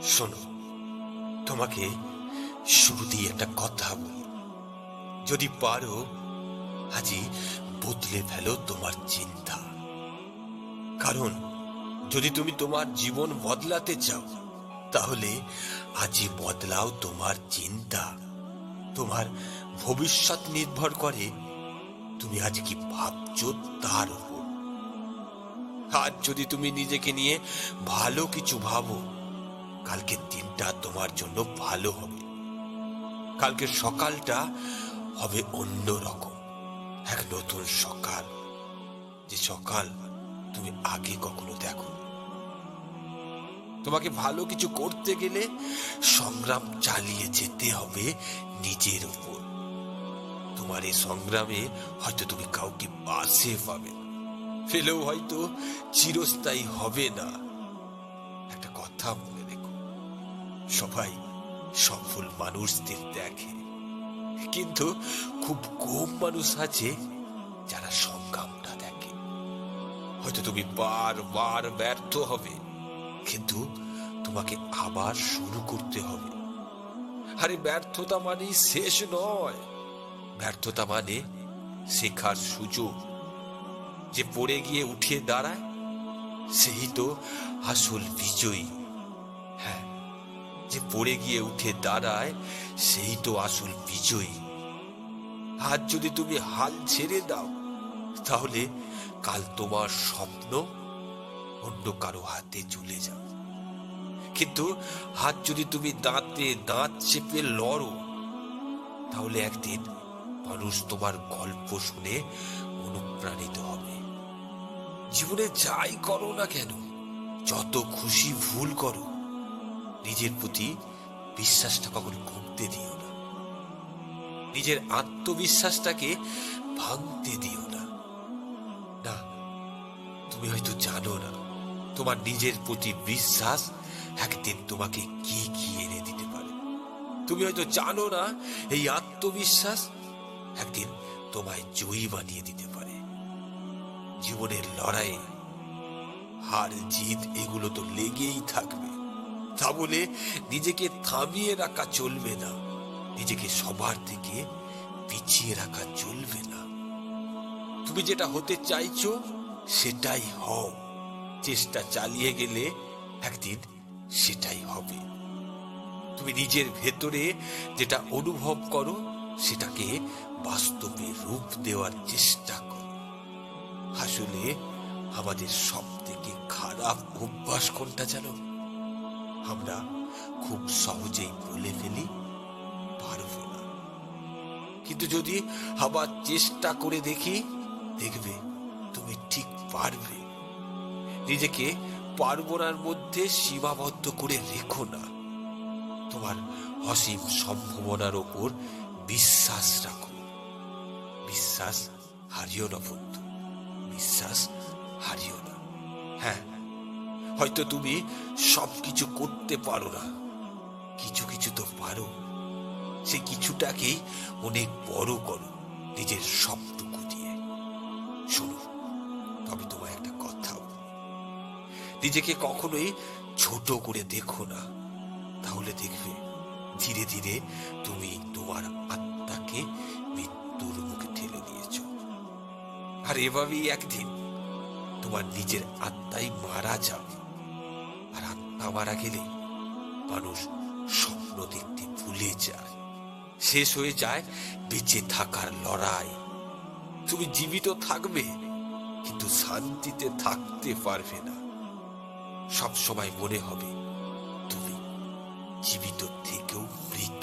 শোনো, তোমাকে শুরুতেই একটা কথা বলি। যদি পারো, আজই বদলে ফেলো তোমার চিন্তা। কারণ যদি তুমি তোমার জীবন বদলাতে চাও, তাহলে আজই বদলাও তোমার চিন্তা। তোমার ভবিষ্যৎ নির্ভর করে তুমি আজ কি ভাবছো তার উপর। আজ যদি তুমি নিজেকে নিয়ে ভালো কিছু ভাবো, কালকের দিনটা তোমার জন্য ভালো হবে। কালকের সকালটা হবে অন্য রকম, এক নতুন সকাল, যে সকাল তুমি আগে কখনো দেখো। তোমাকে ভালো কিছু করতে গেলে সংগ্রাম চালিয়ে যেতে হবে নিজের উপর। তোমার এই সংগ্রামে হয়তো তুমি কাউকে পাশে পাবে না, ফেলেও হয়তো চিরস্থায়ী হবে না। একটা কথা মনে রেখো, সবাই সফল মানুষদের দেখে, কিন্তু খুব কম মানুষ আছে যারা সংগ্রামটা দেখে। হয়তো তুমি বারবার ব্যর্থ হবে, কিন্তু তোমাকে আবার শুরু করতে হবে। আরে ব্যর্থতা মানে শেষ নয়, ব্যর্থতা মানে শেখার সুযোগ। যে পড়ে গিয়ে উঠে দাঁড়ায়, সেই তো আসল বিজয়ী। হ্যাঁ, যে পড়ে গিয়ে উঠে দাঁড়ায়, সেই তো আসল বিজয়ী। আজ যদি তুমি হাল ছেড়ে দাও, তাহলে কাল তোমার স্বপ্ন অন্য কারো হাতে চলে যাবে। কিন্তু আজ যদি তুমি দাঁতে দাঁত চেপে লড়ো, তাহলে একদিন মানুষ তোমার গল্প শুনে অনুপ্রাণিত হবে। জীবনে যাই করো না কেন, যত খুশি ভুল করো, নিজের প্রতি বিশ্বাসটা কখনো কমতে দিও না। নিজের আত্মবিশ্বাসটাকে ভাঙতে দিও না। না, তুমি হয়তো জানো না, তোমার নিজের প্রতি বিশ্বাস একদিন তোমাকে কি কি এনে দিতে পারে। তুমি হয়তো জানো না, এই আত্মবিশ্বাস একদিন তোমায় জয়ী বানিয়ে দিতে পারে। জীবনের লড়াই, হার জিত এগুলো তো লেগেই থাকবে। তা বলে নিজেকে থামিয়ে রাখা চলবে না, নিজেকে সবার থেকে পিছিয়ে রাখা চলবে না। তুমি যেটা হতে চাইছো সেটাই হও। চেষ্টা চালিয়ে গেলে একদিন সেটাই হবে। তুমি নিজের ভেতরে যেটা অনুভব করো, সেটাকে বাস্তবে রূপ দেওয়ার চেষ্টা করো। আসলে আমাদের সব থেকে খারাপ অভ্যাস কোনটা জানো? আমরা খুব সহজেই বলে ফেলি পারবো না, কিন্তু যদি আবার চেষ্টা করে দেখি, দেখবে তুমি ঠিক পারবে। নিজেকে পারবো নার মধ্যে সীমাবদ্ধ করে রেখো না। তোমার অসীম সম্ভাবনার ওপর বিশ্বাস রাখো। বিশ্বাস হারিও না বন্ধু, বিশ্বাস হারিও না। হ্যাঁ, হয়তো তুমি সবকিছু করতে পারো না, কিছু কিছু তো পারো। সে কিছুটাকেই অনেক বড় করো নিজের সবটুকু দিয়ে। শোনো, তবে তোমায় একটা কথা বলি, নিজেকে কখনোই ছোট করে দেখো না। তাহলে দেখবে ধীরে ধীরে তুমি তোমার আত্মাকে মৃত্যুর মুখে ঠেলে দিয়েছ। আর এভাবেই একদিন তোমার নিজের আত্মাই মারা যাবে। আর আত্মা মারা গেলে মানুষ স্বপ্ন দেখতে ভুলে যায়, শেষ হয়ে যায় বেঁচে থাকার লড়াই। তুমি জীবিত থাকবে, কিন্তু শান্তিতে থাকতে পারবে না। সব সময় মনে হবে তুমি জীবিত থেকেও মৃত।